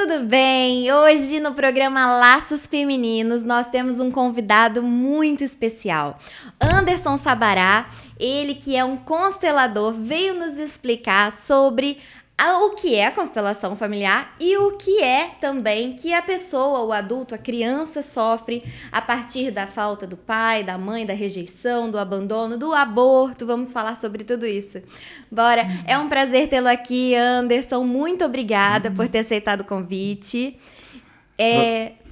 Tudo bem? Hoje no programa Laços Femininos nós temos um convidado muito especial. Anderson Sabará, ele que é um constelador, veio nos explicar sobre o que é a constelação familiar e o que é também que a pessoa, o adulto, a criança sofre a partir da falta do pai, da mãe, da rejeição, do abandono, do aborto. Vamos falar sobre tudo isso. Bora! É um prazer tê-lo aqui, Anderson. Muito obrigada por ter aceitado o convite.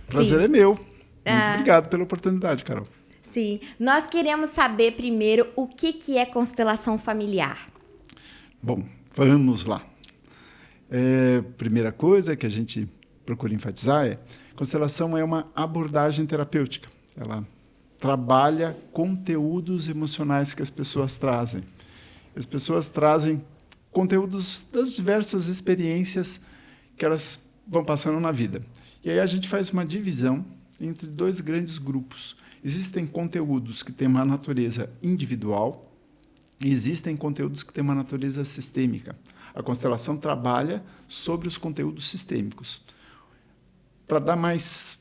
Prazer é meu. Muito obrigado pela oportunidade, Carol. Sim. Nós queremos saber primeiro o que é constelação familiar. Bom, vamos lá. Primeira coisa que a gente procura enfatizar constelação é uma abordagem terapêutica. Ela trabalha conteúdos emocionais que as pessoas trazem. As pessoas trazem conteúdos das diversas experiências que elas vão passando na vida. E aí a gente faz uma divisão entre dois grandes grupos. Existem conteúdos que têm uma natureza individual e existem conteúdos que têm uma natureza sistêmica. A constelação trabalha sobre os conteúdos sistêmicos. Para dar mais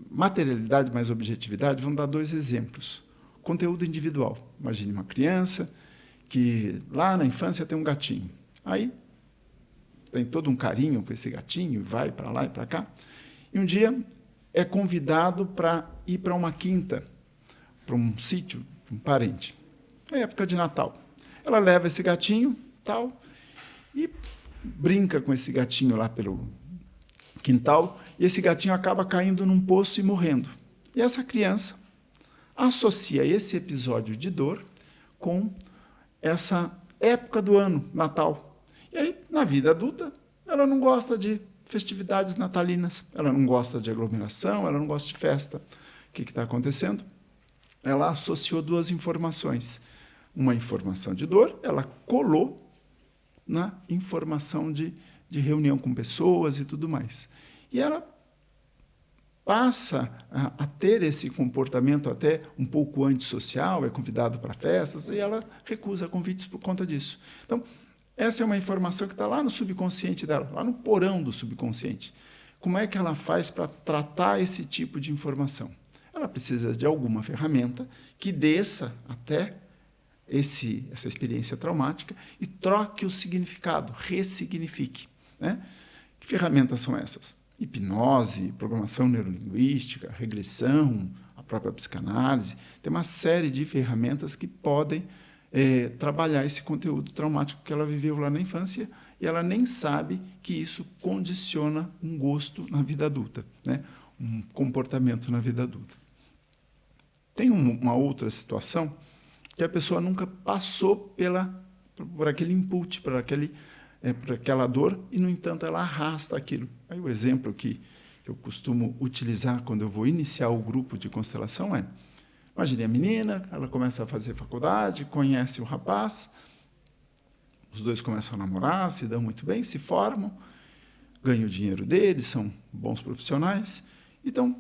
materialidade, mais objetividade, vamos dar dois exemplos. Conteúdo individual. Imagine uma criança que lá na infância tem um gatinho. Aí tem todo um carinho com esse gatinho, vai para lá e para cá. E um dia é convidado para ir para uma quinta, para um sítio, um parente. É época de Natal. Ela leva esse gatinho, tal, e brinca com esse gatinho lá pelo quintal, e esse gatinho acaba caindo num poço e morrendo. E essa criança associa esse episódio de dor com essa época do ano, Natal. E aí, na vida adulta, ela não gosta de festividades natalinas, ela não gosta de aglomeração, ela não gosta de festa. O que está acontecendo? Ela associou duas informações. Uma informação de dor, ela colou na informação de reunião com pessoas e tudo mais. E ela passa a ter esse comportamento até um pouco antissocial, é convidado para festas, e ela recusa convites por conta disso. Então, essa é uma informação que está lá no subconsciente dela, lá no porão do subconsciente. Como é que ela faz para tratar esse tipo de informação? Ela precisa de alguma ferramenta que desça até essa experiência traumática e troque o significado, ressignifique. Né? Que ferramentas são essas? Hipnose, programação neurolinguística, regressão, a própria psicanálise. Tem uma série de ferramentas que podem trabalhar esse conteúdo traumático que ela viveu lá na infância e ela nem sabe que isso condiciona um gosto na vida adulta, né? Um comportamento na vida adulta. Tem uma outra situação que a pessoa nunca passou por aquele input, por aquela dor, e, no entanto, ela arrasta aquilo. Aí o exemplo que eu costumo utilizar quando eu vou iniciar o grupo de constelação imagine a menina, ela começa a fazer faculdade, conhece o rapaz, os dois começam a namorar, se dão muito bem, se formam, ganham o dinheiro deles, são bons profissionais, e estão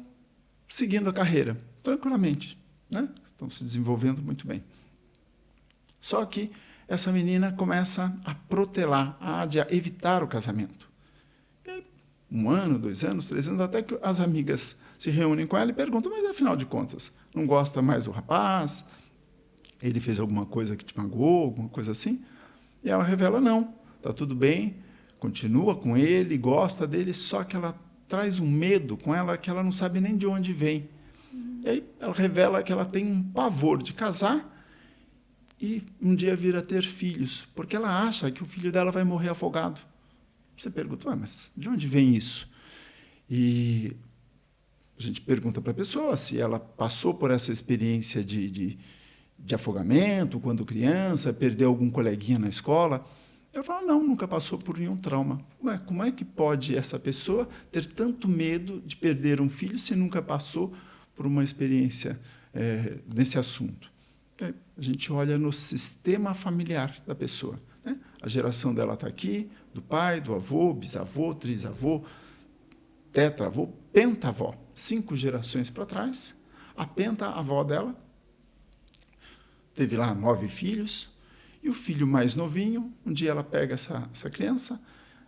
seguindo a carreira, tranquilamente, né? Estão se desenvolvendo muito bem. Só que essa menina começa a protelar, a evitar o casamento. E 1 ano, 2 anos, 3 anos, até que as amigas se reúnem com ela e perguntam, mas afinal de contas, não gosta mais do rapaz? Ele fez alguma coisa que te magoou, alguma coisa assim? E ela revela, não, está tudo bem, continua com ele, gosta dele, só que ela traz um medo com ela que ela não sabe nem de onde vem. E aí ela revela que ela tem um pavor de casar e um dia vir a ter filhos, porque ela acha que o filho dela vai morrer afogado. Você pergunta, mas de onde vem isso? E a gente pergunta para a pessoa se ela passou por essa experiência de afogamento quando criança, perdeu algum coleguinha na escola. Ela fala, não, nunca passou por nenhum trauma. Como é que pode essa pessoa ter tanto medo de perder um filho se nunca passou por uma experiência nesse assunto? A gente olha no sistema familiar da pessoa. Né? A geração dela está aqui, do pai, do avô, bisavô, trisavô, tetravô, pentavó. 5 gerações para trás, a penta-avó dela teve lá 9 filhos, e o filho mais novinho, um dia ela pega essa criança,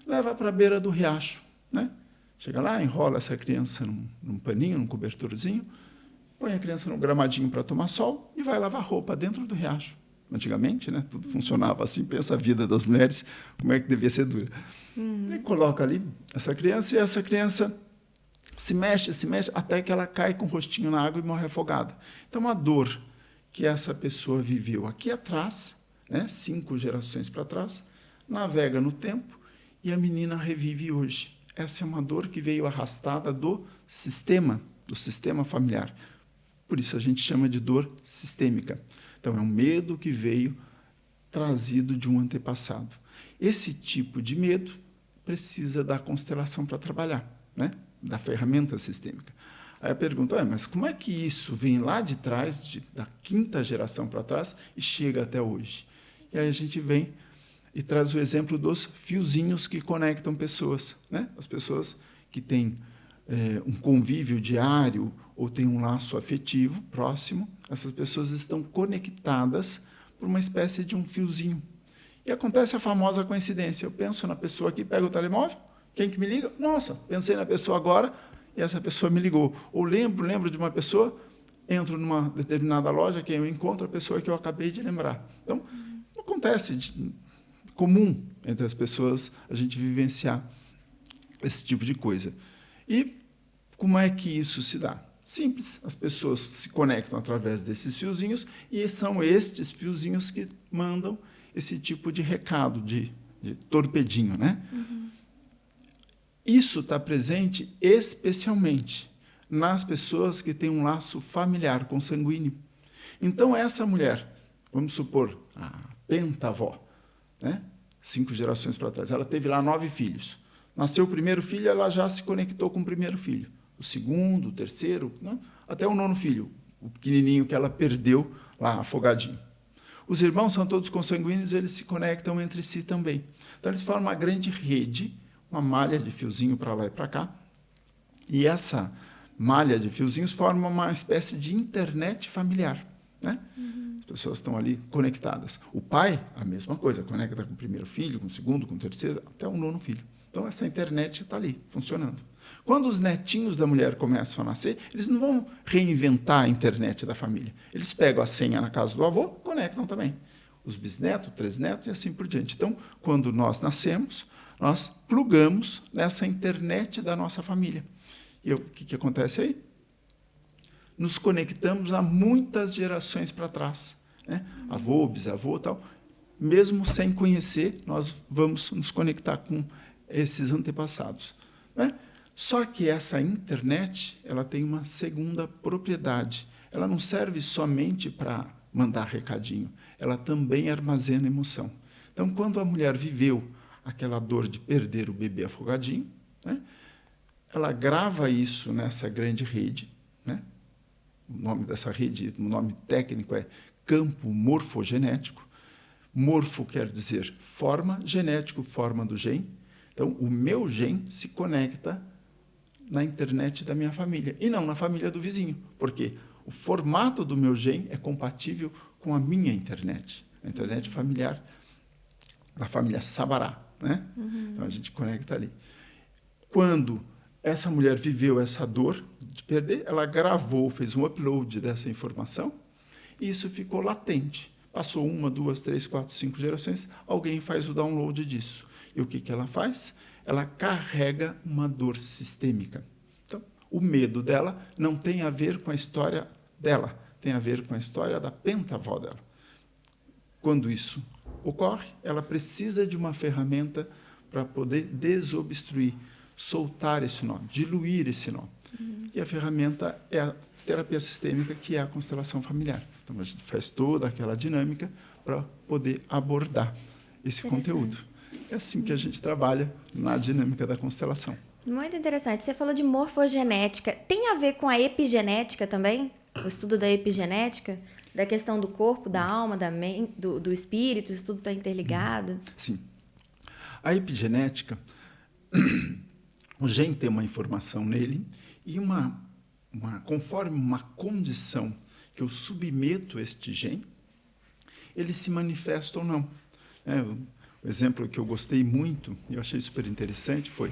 leva para a beira do riacho, né? Chega lá, enrola essa criança num paninho, num cobertorzinho, põe a criança no gramadinho para tomar sol e vai lavar roupa dentro do riacho. Antigamente, né, tudo funcionava assim. Pensa a vida das mulheres, como é que devia ser dura. E coloca ali essa criança, e essa criança se mexe, até que ela cai com o rostinho na água e morre afogada. Então, a dor que essa pessoa viveu aqui atrás, né, 5 gerações para trás, navega no tempo e a menina revive hoje. Essa é uma dor que veio arrastada do sistema familiar. Por isso a gente chama de dor sistêmica. Então, é um medo que veio trazido de um antepassado. Esse tipo de medo precisa da constelação para trabalhar, né? Da ferramenta sistêmica. Aí a pergunta mas como é que isso vem lá de trás, da 5ª geração para trás, e chega até hoje? E aí a gente vem e traz o exemplo dos fiozinhos que conectam pessoas, né? As pessoas que têm um convívio diário ou têm um laço afetivo próximo, essas pessoas estão conectadas por uma espécie de um fiozinho. E acontece a famosa coincidência. Eu penso na pessoa aqui, pego o telemóvel, quem que me liga? Nossa, pensei na pessoa agora e essa pessoa me ligou. Ou lembro de uma pessoa, entro numa determinada loja, que eu encontro a pessoa que eu acabei de lembrar. Então, acontece comum entre as pessoas a gente vivenciar esse tipo de coisa. E como é que isso se dá? Simples, as pessoas se conectam através desses fiozinhos e são estes fiozinhos que mandam esse tipo de recado, de torpedinho, né? Isso está presente especialmente nas pessoas que têm um laço familiar, consanguíneo. Então, essa mulher, vamos supor, a pentavó, né? 5 gerações para trás, ela teve lá 9 filhos. Nasceu o primeiro filho, ela já se conectou com o primeiro filho. O segundo, o terceiro, né? Até o 9º filho, o pequenininho que ela perdeu lá, afogadinho. Os irmãos são todos consanguíneos, eles se conectam entre si também. Então, eles formam uma grande rede, uma malha de fiozinho para lá e para cá. E essa malha de fiozinhos forma uma espécie de internet familiar, né? As pessoas estão ali conectadas. O pai, a mesma coisa, conecta com o primeiro filho, com o segundo, com o terceiro, até o 9º filho. Então, essa internet está ali, funcionando. Quando os netinhos da mulher começam a nascer, eles não vão reinventar a internet da família. Eles pegam a senha na casa do avô, conectam também. Os bisnetos, 3 netos e assim por diante. Então, quando nós nascemos, nós plugamos nessa internet da nossa família. E o que acontece aí? Nos conectamos a muitas gerações para trás, né? Avô, bisavô e tal. Mesmo sem conhecer, nós vamos nos conectar com esses antepassados, né? Só que essa internet, ela tem uma segunda propriedade. Ela não serve somente para mandar recadinho, ela também armazena emoção. Então, quando a mulher viveu aquela dor de perder o bebê afogadinho, né, ela grava isso nessa grande rede, né? O nome dessa rede, o nome técnico é campo morfogenético. Morfo quer dizer forma, genético, forma do gene. Então, o meu gene se conecta na internet da minha família, e não na família do vizinho, porque o formato do meu gene é compatível com a minha internet, a internet familiar da família Sabará, né? Então, a gente conecta ali. Quando essa mulher viveu essa dor de perder, ela gravou, fez um upload dessa informação, e isso ficou latente. Passou 1, 2, 3, 4, 5 gerações, alguém faz o download disso. E o que ela faz? Ela carrega uma dor sistêmica. Então, o medo dela não tem a ver com a história dela, tem a ver com a história da pentavó dela. Quando isso ocorre, ela precisa de uma ferramenta para poder desobstruir, soltar esse nó, diluir esse nó. E a ferramenta é a terapia sistêmica, que é a constelação familiar. Então, a gente faz toda aquela dinâmica para poder abordar esse conteúdo. É assim que a gente trabalha na dinâmica da constelação. Muito interessante. Você falou de morfogenética. Tem a ver com a epigenética também? O estudo da epigenética? Da questão do corpo, da alma, da mente, do espírito? Isso tudo está interligado? Sim. A epigenética, o gene tem uma informação nele e conforme uma condição que eu submeto este gene, ele se manifesta ou não. O exemplo que eu gostei muito, e eu achei super interessante, foi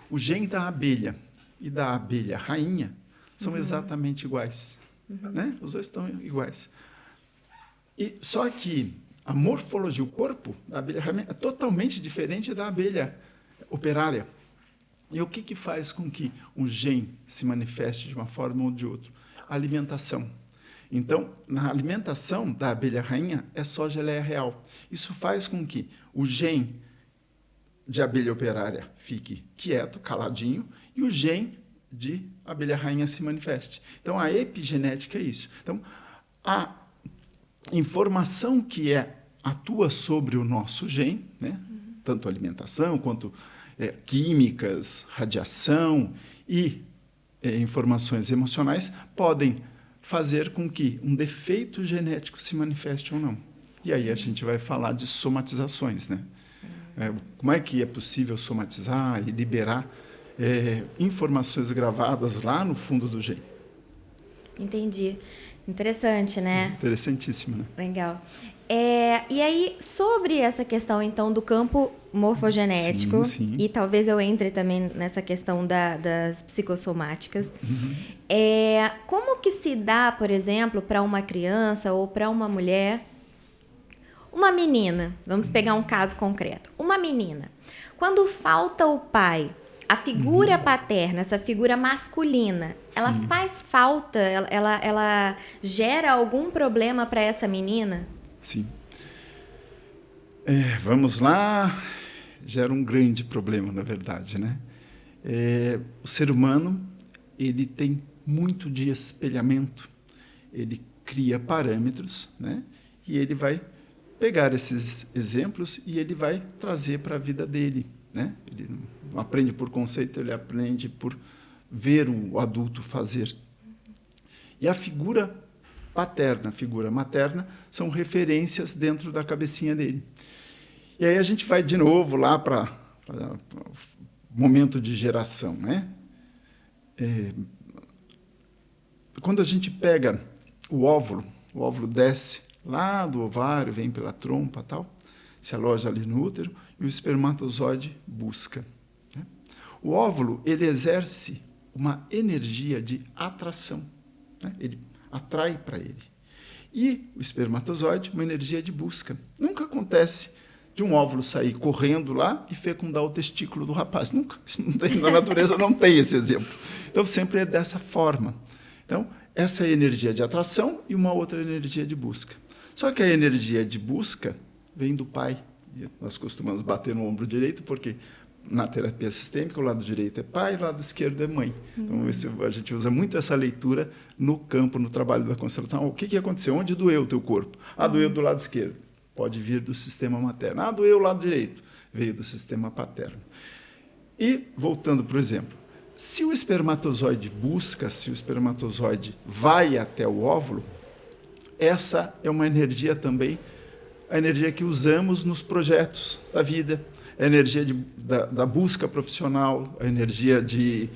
O gene da abelha e da abelha rainha são exatamente iguais. Né? Os dois estão iguais. Só que a morfologia, o corpo da abelha rainha é totalmente diferente da abelha operária. E o que faz com que um gene se manifeste de uma forma ou de outra? A alimentação. Então, na alimentação da abelha rainha é só geleia real. Isso faz com que o gene de abelha operária fique quieto, caladinho, e o gene de abelha rainha se manifeste. Então, a epigenética é isso. Então, a informação que atua sobre o nosso gene, né? Tanto alimentação quanto químicas, radiação e informações emocionais, podem fazer com que um defeito genético se manifeste ou não. E aí a gente vai falar de somatizações, né? Como é que é possível somatizar e liberar informações gravadas lá no fundo do gene? Entendi. Interessante, né? Interessantíssimo, né? Legal. E aí, sobre essa questão, então, do campo morfogenético, sim. E talvez eu entre também nessa questão das psicossomáticas, como que se dá, por exemplo, para uma criança ou para uma mulher, uma menina, vamos pegar um caso concreto, uma menina, quando falta o pai, a figura paterna, essa figura masculina, ela faz falta, ela gera algum problema para essa menina? Sim. Vamos lá, gera um grande problema, na verdade, né? O ser humano, ele tem muito de espelhamento, ele cria parâmetros, né? E ele vai pegar esses exemplos e ele vai trazer para a vida dele, né? Ele não aprende por conceito, ele aprende por ver o adulto fazer. E a figura paterna, a figura materna, são referências dentro da cabecinha dele. E aí a gente vai de novo lá para o momento de geração, né? Quando a gente pega o óvulo desce lá do ovário, vem pela trompa, tal, se aloja ali no útero, e o espermatozoide busca. Né? O óvulo, ele exerce uma energia de atração, né? Ele atrai para ele. E o espermatozoide, uma energia de busca. Nunca acontece de um óvulo sair correndo lá e fecundar o testículo do rapaz. Nunca. Isso não tem, na natureza não tem esse exemplo. Então, sempre é dessa forma. Então, essa é a energia de atração e uma outra energia de busca. Só que a energia de busca vem do pai. E nós costumamos bater no ombro direito, porque na terapia sistêmica o lado direito é pai e o lado esquerdo é mãe. Então, a gente usa muito essa leitura no campo, no trabalho da constelação. O que aconteceu? Onde doeu o teu corpo? Doeu do lado esquerdo. Pode vir do sistema materno. Doeu o lado direito. Veio do sistema paterno. E, voltando para o exemplo, se o espermatozoide busca, se o espermatozoide vai até o óvulo, essa é uma energia também, a energia que usamos nos projetos da vida, a energia da busca profissional, a energia de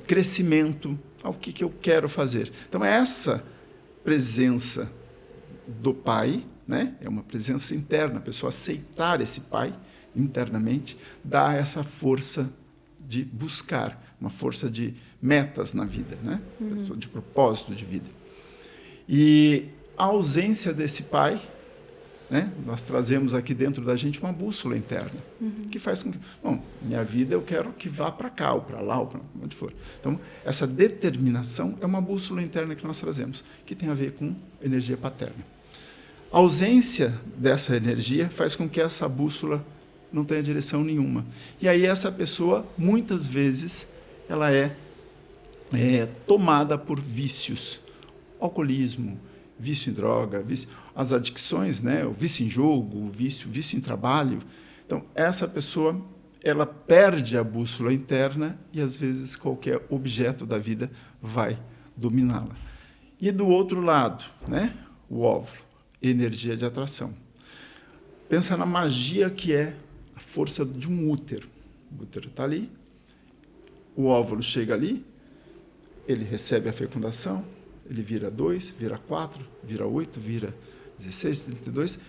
crescimento, o que eu quero fazer. Então, essa presença do pai, né, é uma presença interna, a pessoa aceitar esse pai internamente, dá essa força de buscar, uma força de metas na vida, né, de propósito de vida. E a ausência desse pai, né, nós trazemos aqui dentro da gente uma bússola interna, que faz com que, minha vida eu quero que vá para cá, ou para lá, ou para onde for. Então, essa determinação é uma bússola interna que nós trazemos, que tem a ver com energia paterna. A ausência dessa energia faz com que essa bússola não tenha direção nenhuma. E aí essa pessoa, muitas vezes, ela é tomada por vícios, alcoolismo, vício em droga, as adicções, né? O vício em jogo, o vício em trabalho. Então, essa pessoa, ela perde a bússola interna e, às vezes, qualquer objeto da vida vai dominá-la. E, do outro lado, né? O óvulo, energia de atração. Pensa na magia que é a força de um útero. O útero está ali, o óvulo chega ali, ele recebe a fecundação, ele vira 2, vira 4, vira 8, vira 16, 32.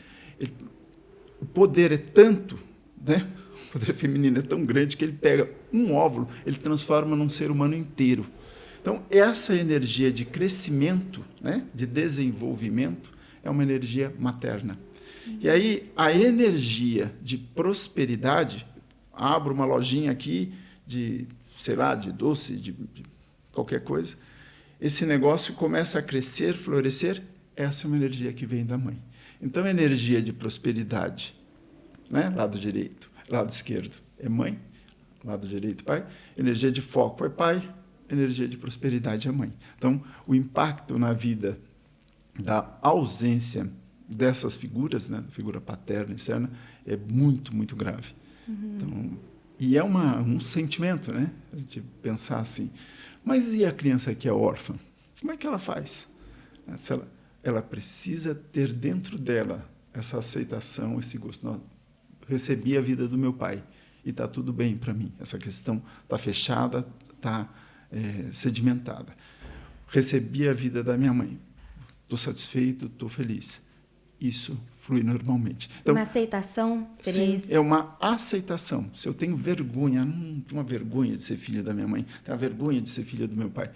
O poder é tanto né? O poder feminino é tão grande que ele pega um óvulo, ele transforma num ser humano inteiro. Então, essa energia de crescimento, né, de desenvolvimento, é uma energia materna. E aí, a energia de prosperidade, abro uma lojinha aqui de, sei lá, de doce, de qualquer coisa, esse negócio começa a crescer, florescer, essa é uma energia que vem da mãe. Então, a energia de prosperidade, né, lado direito, lado esquerdo é mãe, lado direito pai, energia de foco é pai, energia de prosperidade é mãe. Então, o impacto na vida da ausência dessas figuras, né, figura paterna e externa, é muito, muito grave. Então, e é um sentimento, né, a gente pensar assim, mas e a criança que é órfã? Como é que ela faz? Ela precisa ter dentro dela essa aceitação, esse gosto. Não, recebi a vida do meu pai e está tudo bem para mim. Essa questão está fechada, está sedimentada. Recebi a vida da minha mãe. Estou satisfeito, estou feliz. Isso flui normalmente. Então, uma aceitação seria sim, isso? é uma aceitação. Se eu tenho vergonha, tenho uma vergonha de ser filho da minha mãe, tenho uma vergonha de ser filho do meu pai,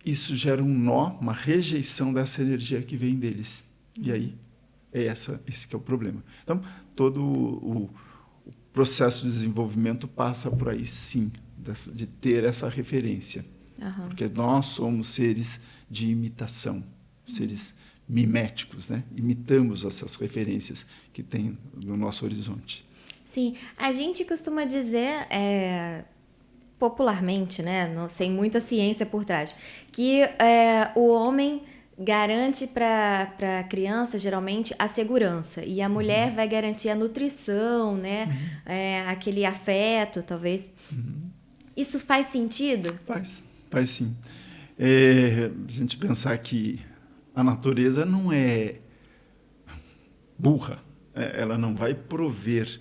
isso gera um nó, uma rejeição dessa energia que vem deles. E aí, esse que é o problema. Então, todo o processo de desenvolvimento passa por aí, sim, de ter essa referência. Porque nós somos seres de imitação, seres miméticos, né? Imitamos essas referências que tem no nosso horizonte. Sim, a gente costuma dizer, popularmente, né, sem muita ciência por trás, que o homem garante para a criança, geralmente, a segurança, e a mulher vai garantir a nutrição, né, aquele afeto, talvez. Isso faz sentido? Faz sim. A gente pensar que a natureza não é burra, ela não vai prover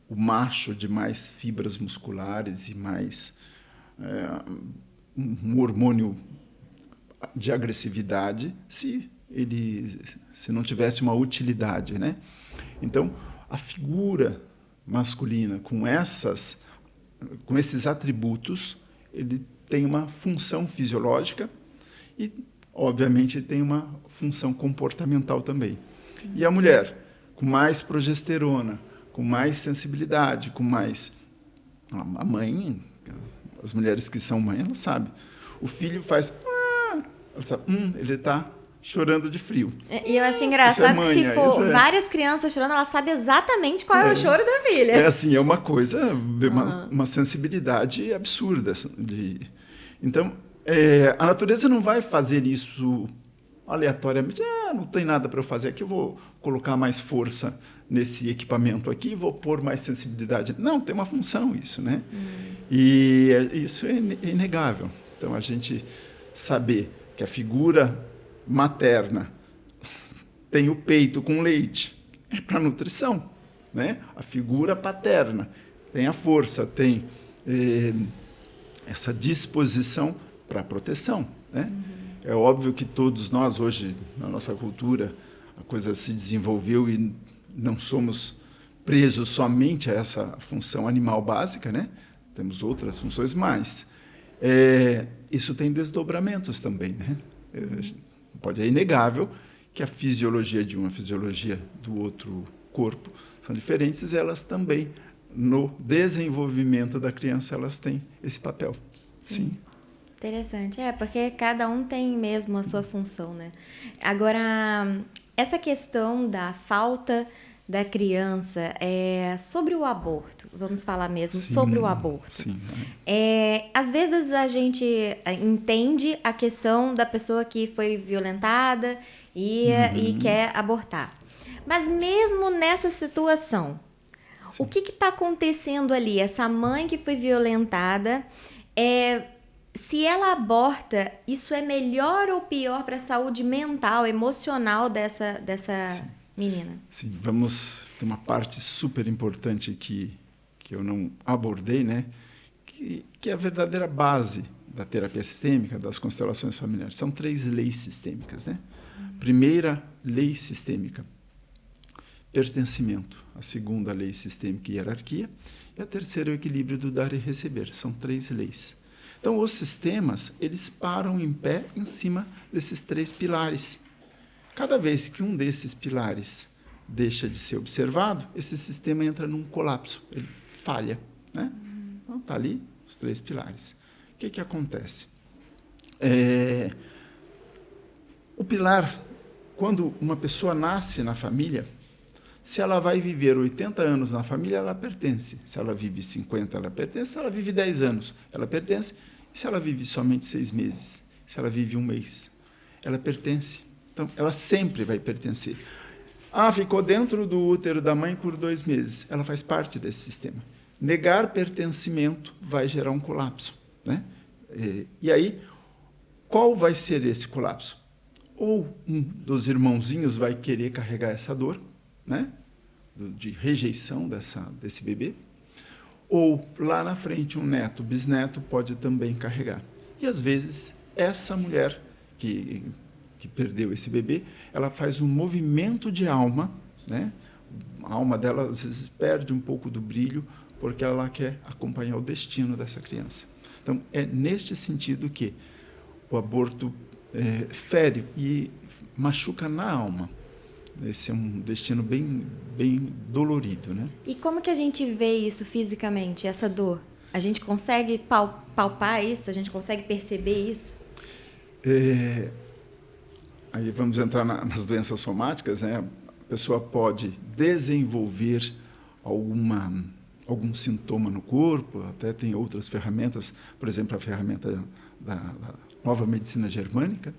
o macho de mais fibras musculares e mais um hormônio de agressividade se não tivesse uma utilidade, né? Então, a figura masculina com esses atributos, ele tem uma função fisiológica e, obviamente, tem uma função comportamental também. E a mulher, com mais progesterona, com mais sensibilidade, com mais... A mãe, as mulheres que são mães, elas sabem. O filho faz... Ela sabe, ele está chorando de frio. E eu acho engraçado que se for várias crianças chorando, ela sabe exatamente qual é o choro da filha. É assim, é uma coisa, uma sensibilidade absurda. Então, a natureza não vai fazer isso aleatoriamente. Não tem nada para eu fazer aqui, eu vou colocar mais força nesse equipamento aqui, vou pôr mais sensibilidade. Não, tem uma função isso, né? E isso é inegável. Então, a gente saber que a figura materna tem o peito com leite, é para nutrição, né? A figura paterna tem a força, tem essa disposição para proteção, né? É óbvio que todos nós hoje, na nossa cultura, a coisa se desenvolveu e não somos presos somente a essa função animal básica, né? Temos outras funções, mas isso tem desdobramentos também, né? É inegável que a fisiologia de uma, a fisiologia do outro corpo são diferentes, e elas também, no desenvolvimento da criança, elas têm esse papel. Sim. Interessante. Porque cada um tem mesmo a sua função, né? Agora, essa questão da falta da criança, sobre o aborto, vamos falar mesmo sobre o aborto. Sim. Às vezes a gente entende a questão da pessoa que foi violentada e quer abortar. Mas mesmo nessa situação, o que está acontecendo ali? Essa mãe que foi violentada, se ela aborta, isso é melhor ou pior para a saúde mental, emocional dessa menina? Sim, tem uma parte super importante que eu não abordei, né? Que é a verdadeira base da terapia sistêmica, das constelações familiares. São 3 leis sistêmicas, né? Primeira lei sistêmica: pertencimento. A segunda lei sistêmica e hierarquia. E a terceira é o equilíbrio do dar e receber. São 3 leis. Então, os sistemas, eles param em pé em cima desses 3 pilares. Cada vez que um desses pilares deixa de ser observado, esse sistema entra num colapso, ele falha, né? Então, está ali os 3 pilares. O que acontece? O pilar, quando uma pessoa nasce na família, se ela vai viver 80 anos na família, ela pertence. Se ela vive 50, ela pertence. Se ela vive 10 anos, ela pertence. E se ela vive somente 6 meses? Se ela vive 1 mês? Ela pertence. Então, ela sempre vai pertencer. Ficou dentro do útero da mãe por 2 meses. Ela faz parte desse sistema. Negar pertencimento vai gerar um colapso, né? E aí, qual vai ser esse colapso? Ou um dos irmãozinhos vai querer carregar essa dor, né? De rejeição desse bebê, ou lá na frente um neto, bisneto pode também carregar. E às vezes essa mulher que perdeu esse bebê, ela faz um movimento de alma, né? A alma dela às vezes perde um pouco do brilho porque ela quer acompanhar o destino dessa criança. Então é neste sentido que o aborto fere e machuca na alma. Esse é um destino bem, bem dolorido, né? E como que a gente vê isso fisicamente, essa dor? A gente consegue palpar isso? A gente consegue perceber isso? Aí vamos entrar nas doenças somáticas, né? A pessoa pode desenvolver algum sintoma no corpo, até tem outras ferramentas, por exemplo, a ferramenta da nova medicina germânica,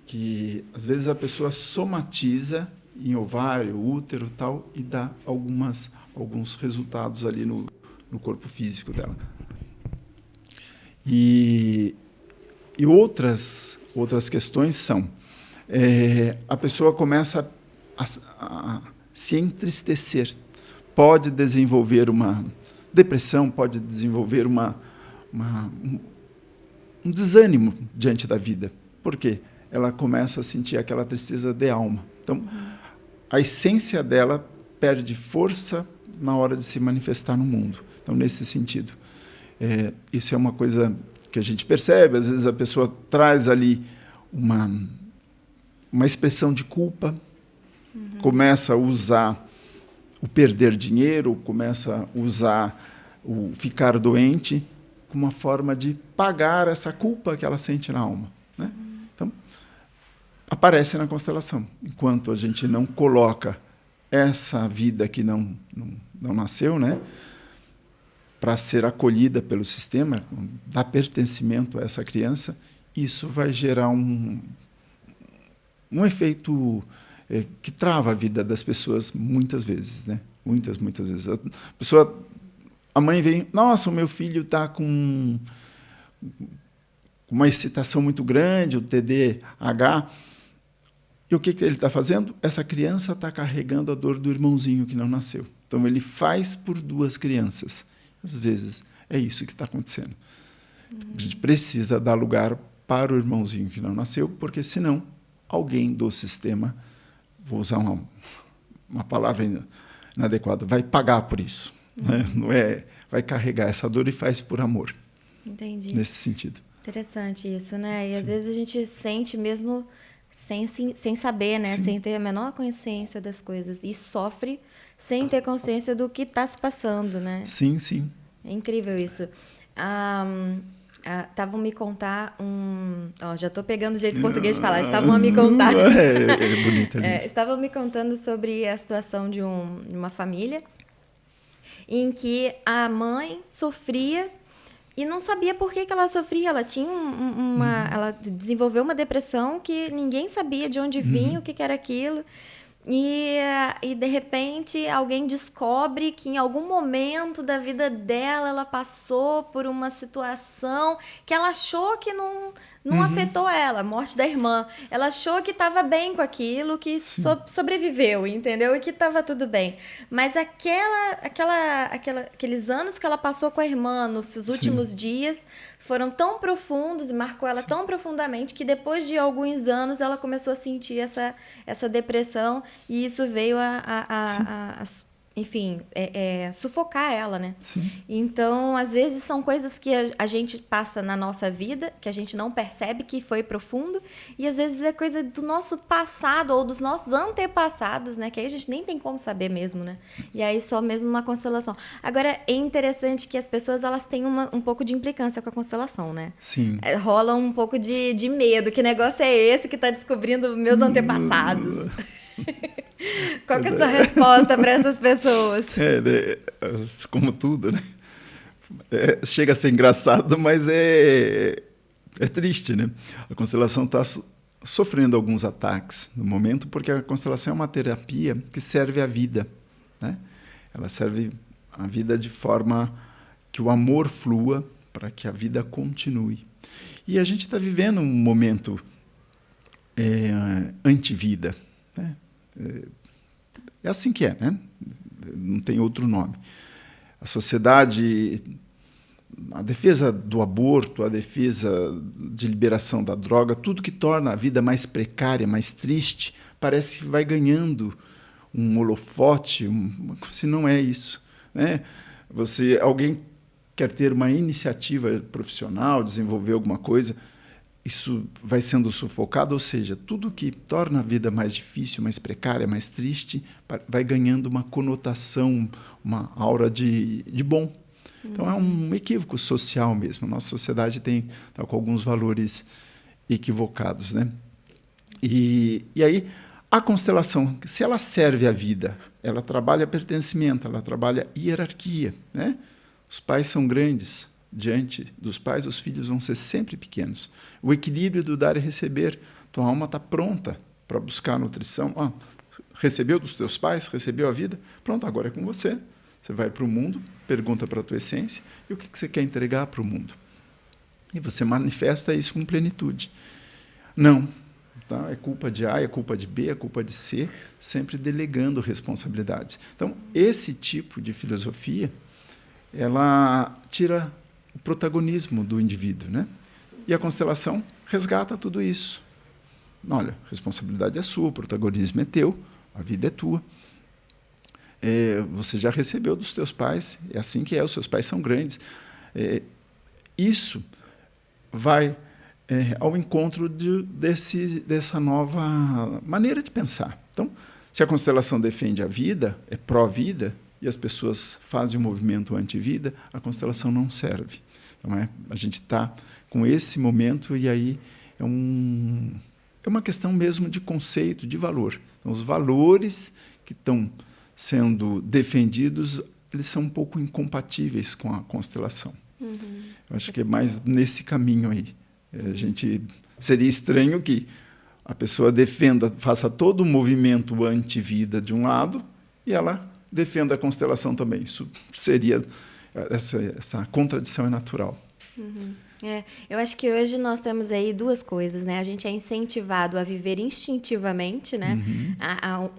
que às vezes a pessoa somatiza em ovário, útero, tal, e dá alguns resultados ali no corpo físico dela. E outras questões são, a pessoa começa a se entristecer, pode desenvolver uma depressão, pode desenvolver um desânimo diante da vida. Por quê? Ela começa a sentir aquela tristeza de alma. Então, a essência dela perde força na hora de se manifestar no mundo. Então, nesse sentido, isso é uma coisa que a gente percebe. Às vezes a pessoa traz ali uma expressão de culpa, começa a usar o perder dinheiro, começa a usar o ficar doente como uma forma de pagar essa culpa que ela sente na alma, né? Então, aparece na constelação. Enquanto a gente não coloca essa vida que não nasceu, né, para ser acolhida pelo sistema, dar pertencimento a essa criança, isso vai gerar um efeito que trava a vida das pessoas muitas vezes, né? Muitas vezes. A mãe vem, nossa, o meu filho está com uma excitação muito grande, o TDAH. E o que ele está fazendo? Essa criança está carregando a dor do irmãozinho que não nasceu. Então, ele faz por 2 crianças. Às vezes, é isso que está acontecendo. A gente precisa dar lugar para o irmãozinho que não nasceu, porque, senão, alguém do sistema, vou usar uma palavra inadequada, vai pagar por isso. Né? Não vai carregar essa dor e faz por amor. Entendi. Nesse sentido. Interessante isso, né? E Sim. Às vezes a gente sente mesmo sem saber, né? Sim. Sem ter a menor consciência das coisas. E sofre sem ter consciência do que está se passando, né? Sim, sim. É incrível isso. Estavam me contar já estou pegando o jeito português de falar. Estavam a me contar. É bonito. Estavam me contando sobre a situação de uma família em que a mãe sofria e não sabia por que ela sofria. Ela tinha ela desenvolveu uma depressão que ninguém sabia de onde vinha, o que era aquilo. E de repente alguém descobre que em algum momento da vida dela ela passou por uma situação que ela achou que não afetou ela, a morte da irmã. Ela achou que estava bem com aquilo, que sobreviveu, entendeu? E que estava tudo bem. Mas aqueles anos que ela passou com a irmã nos últimos dias foram tão profundos e marcou ela tão profundamente que depois de alguns anos ela começou a sentir essa depressão e isso veio enfim, sufocar ela, né? Sim. Então, às vezes, são coisas que a gente passa na nossa vida, que a gente não percebe que foi profundo, e às vezes é coisa do nosso passado ou dos nossos antepassados, né? Que aí a gente nem tem como saber mesmo, né? E aí só mesmo uma constelação. Agora, é interessante que as pessoas, elas têm um pouco de implicância com a constelação, né? Sim. Rola um pouco de medo. Que negócio é esse que está descobrindo meus antepassados? Qual que é a sua resposta para essas pessoas? Como tudo, né? Chega a ser engraçado, mas é triste, né? A constelação está sofrendo alguns ataques no momento, porque a constelação é uma terapia que serve à vida, né? Ela serve à vida de forma que o amor flua para que a vida continue. E a gente está vivendo um momento anti-vida, né? É assim que é, né? Não tem outro nome. A sociedade, a defesa do aborto, a defesa de liberação da droga, tudo que torna a vida mais precária, mais triste, parece que vai ganhando um holofote, se não é isso, né? Alguém quer ter uma iniciativa profissional, desenvolver alguma coisa, isso vai sendo sufocado, ou seja, tudo que torna a vida mais difícil, mais precária, mais triste, vai ganhando uma conotação, uma aura de bom. Então, é um equívoco social mesmo. Nossa sociedade está com alguns valores equivocados, né? E aí, a constelação, se ela serve à vida, ela trabalha pertencimento, ela trabalha hierarquia, né? Os pais são grandes. Diante dos pais, os filhos vão ser sempre pequenos. O equilíbrio do dar e receber. Tua alma está pronta para buscar a nutrição. Recebeu dos teus pais, recebeu a vida, pronto, agora é com você. Você vai para o mundo, pergunta para a tua essência, e o que você quer entregar para o mundo? E você manifesta isso com plenitude. Não, tá? É culpa de A, é culpa de B, é culpa de C, sempre delegando responsabilidades. Então, esse tipo de filosofia, ela tira o protagonismo do indivíduo, né? E a constelação resgata tudo isso. Olha, a responsabilidade é sua, o protagonismo é teu, a vida é tua. Você já recebeu dos teus pais, é assim que é, os seus pais são grandes. Isso vai ao encontro dessa nova maneira de pensar. Então, se a constelação defende a vida, é pró-vida, e as pessoas fazem um movimento anti-vida, a constelação não serve. Então, a gente está com esse momento e aí é uma questão mesmo de conceito, de valor. Então, os valores que estão sendo defendidos, eles são um pouco incompatíveis com a constelação. Eu acho que é mais nesse caminho aí. Seria estranho que a pessoa faça todo o movimento anti-vida de um lado e ela defenda a constelação também. Isso seria... Essa contradição é natural. Eu acho que hoje nós temos aí duas coisas, né? A gente é incentivado a viver instintivamente, né? A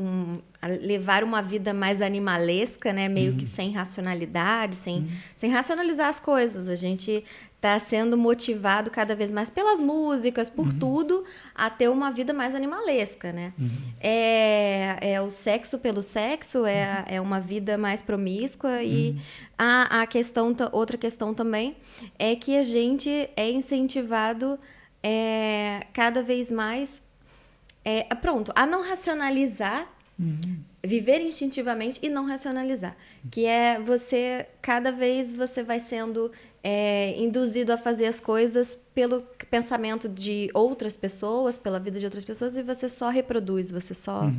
levar uma vida mais animalesca, né? Meio que sem racionalidade, sem racionalizar as coisas. A gente está sendo motivado cada vez mais pelas músicas, por tudo, a ter uma vida mais animalesca, né? É o sexo pelo sexo, é uma vida mais promíscua e outra questão também é que a gente é incentivado cada vez mais a não racionalizar, viver instintivamente e não racionalizar, que é cada vez você vai sendo induzido a fazer as coisas pelo pensamento de outras pessoas, pela vida de outras pessoas, e você só reproduz, você só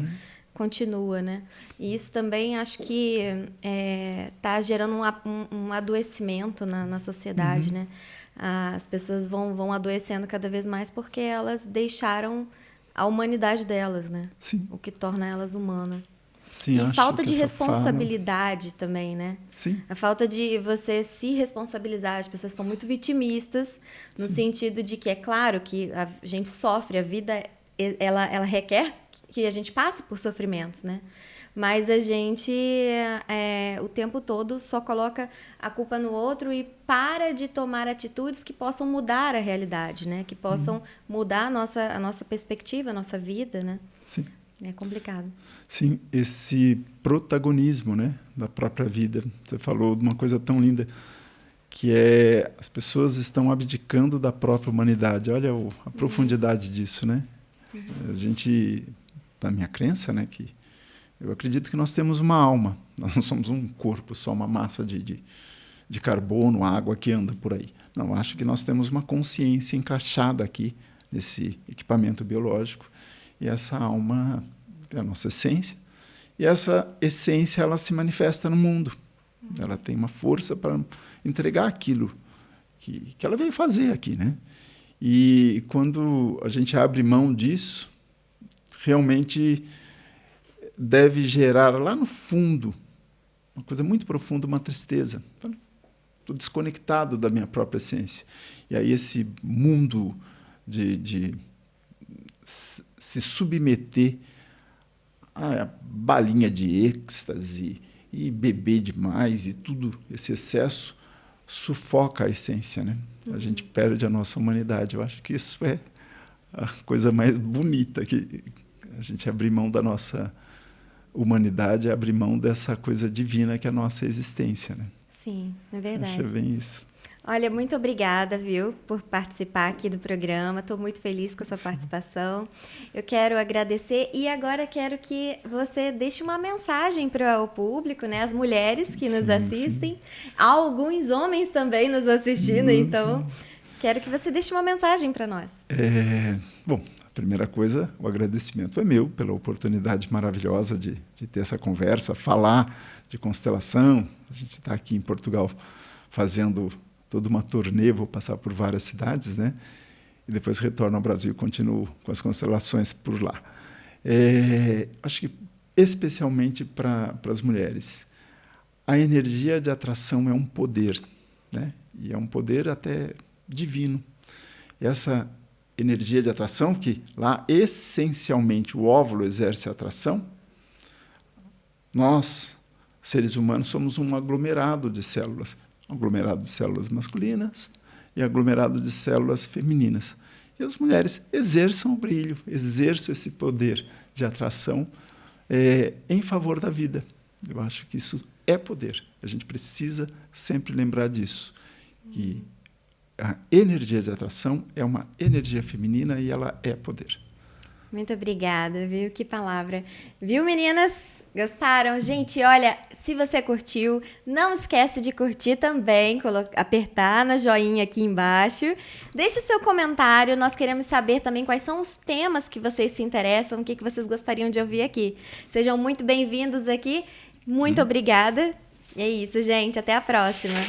continua, né? E isso também acho que está gerando um adoecimento na sociedade, né? As pessoas vão adoecendo cada vez mais porque elas deixaram a humanidade delas, né? Sim. O que torna elas humanas. Sim, E acho falta que de essa fala... responsabilidade também, né? Sim. A falta de você se responsabilizar. As pessoas estão muito vitimistas, no sentido de que é claro que a gente sofre, a vida ela requer que a gente passe por sofrimentos, né? Mas a gente, o tempo todo, só coloca a culpa no outro e para de tomar atitudes que possam mudar a realidade, né? Que possam mudar a nossa perspectiva, a nossa vida, né? Sim. É complicado. Sim, esse protagonismo, né, da própria vida. Você falou de uma coisa tão linda, que é as pessoas estão abdicando da própria humanidade. Olha a profundidade disso, né? A gente, na minha crença, né, que eu acredito que nós temos uma alma. Nós não somos um corpo, só uma massa de carbono, água que anda por aí. Não, acho que nós temos uma consciência encaixada aqui nesse equipamento biológico. E essa alma é a nossa essência. E essa essência, ela se manifesta no mundo. Ela tem uma força para entregar aquilo que ela veio fazer aqui, né? E quando a gente abre mão disso, realmente deve gerar lá no fundo uma coisa muito profunda, uma tristeza. Estou desconectado da minha própria essência. E aí esse mundo de se submeter a balinha de êxtase e beber demais e tudo, esse excesso sufoca a essência, né? A gente perde a nossa humanidade. Eu acho que isso é a coisa mais bonita, que a gente abrir mão da nossa humanidade, abrir mão dessa coisa divina que é a nossa existência, né? Sim, é verdade. Acho bem isso. Olha, muito obrigada, viu, por participar aqui do programa. Estou muito feliz com a sua participação. Eu quero agradecer e agora quero que você deixe uma mensagem para o público, né? As mulheres que nos assistem. Há alguns homens também nos assistindo, então quero que você deixe uma mensagem para nós. Bom, a primeira coisa, o agradecimento é meu pela oportunidade maravilhosa de ter essa conversa, falar de constelação. A gente está aqui em Portugal fazendo toda uma turnê, vou passar por várias cidades, né? E depois retorno ao Brasil e continuo com as constelações por lá. Acho que, especialmente para as mulheres, a energia de atração é um poder, né? E é um poder até divino. E essa energia de atração, que lá, essencialmente, o óvulo exerce a atração, nós, seres humanos, somos um aglomerado de células masculinas e aglomerado de células femininas. E as mulheres exerçam o brilho, exerçam esse poder de atração em favor da vida. Eu acho que isso é poder. A gente precisa sempre lembrar disso, que a energia de atração é uma energia feminina e ela é poder. Muito obrigada, viu? Que palavra. Viu, meninas? Gostaram? Gente, olha, se você curtiu, não esquece de curtir também, apertar na joinha aqui embaixo. Deixe o seu comentário, nós queremos saber também quais são os temas que vocês se interessam, o que vocês gostariam de ouvir aqui. Sejam muito bem-vindos aqui, muito obrigada. E é isso, gente, até a próxima.